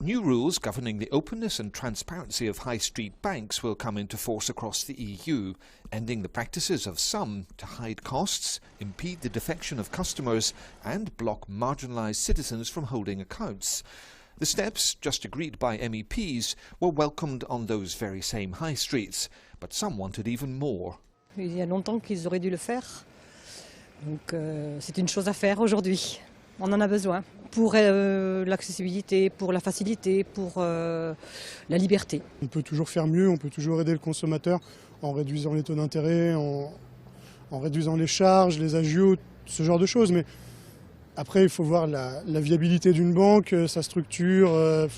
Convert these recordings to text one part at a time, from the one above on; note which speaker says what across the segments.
Speaker 1: New rules governing the openness and transparency of high street banks will come into force across the EU, ending the practices of some to hide costs, impede the defection of customers and block marginalised citizens from holding accounts. The steps, just agreed by MEPs, were welcomed on those very same high streets, but some wanted even more.
Speaker 2: Il y a longtemps qu'ils auraient dû le faire, donc c'est une chose à faire aujourd'hui. On en a besoin pour l'accessibilité, pour la facilité, pour la liberté.
Speaker 3: On peut toujours faire mieux, on peut toujours aider le consommateur en réduisant les taux d'intérêt, en réduisant les charges, les agios, ce genre de choses. Mais après, il faut voir la viabilité d'une banque, sa structure.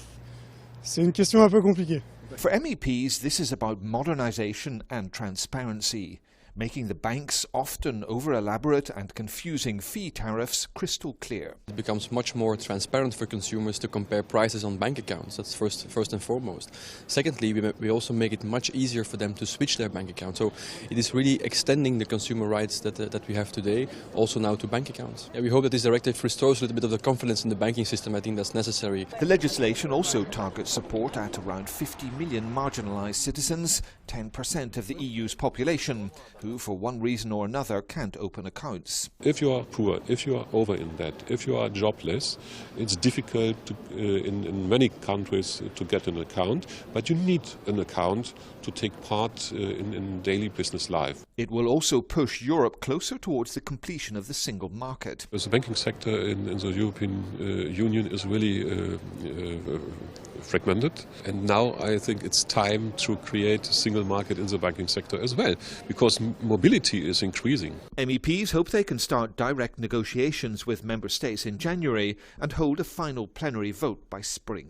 Speaker 3: C'est une question un peu compliquée.
Speaker 1: For MEPs, this is about modernisation and transparency, making the bank's often over-elaborate and confusing fee tariffs crystal clear.
Speaker 4: It becomes much more transparent for consumers to compare prices on bank accounts. That's first and foremost. Secondly, we also make it much easier for them to switch their bank account. So it is really extending the consumer rights that we have today, also now to bank accounts. We hope that this directive restores a little bit of the confidence in the banking system. I think that's necessary.
Speaker 1: The legislation also targets support at around 50 million marginalised citizens, 10% of the EU's population, who for one reason or another can't open accounts.
Speaker 5: If you are poor, if you are over in debt, if you are jobless, it's difficult to, in many countries to get an account, but you need an account to take part in daily business life.
Speaker 1: It will also push Europe closer towards the completion of the single market.
Speaker 5: The banking sector in the European Union is really fragmented, and now I think it's time to create a single market in the banking sector as well, because mobility is increasing.
Speaker 1: MEPs hope they can start direct negotiations with member states in January and hold a final plenary vote by spring.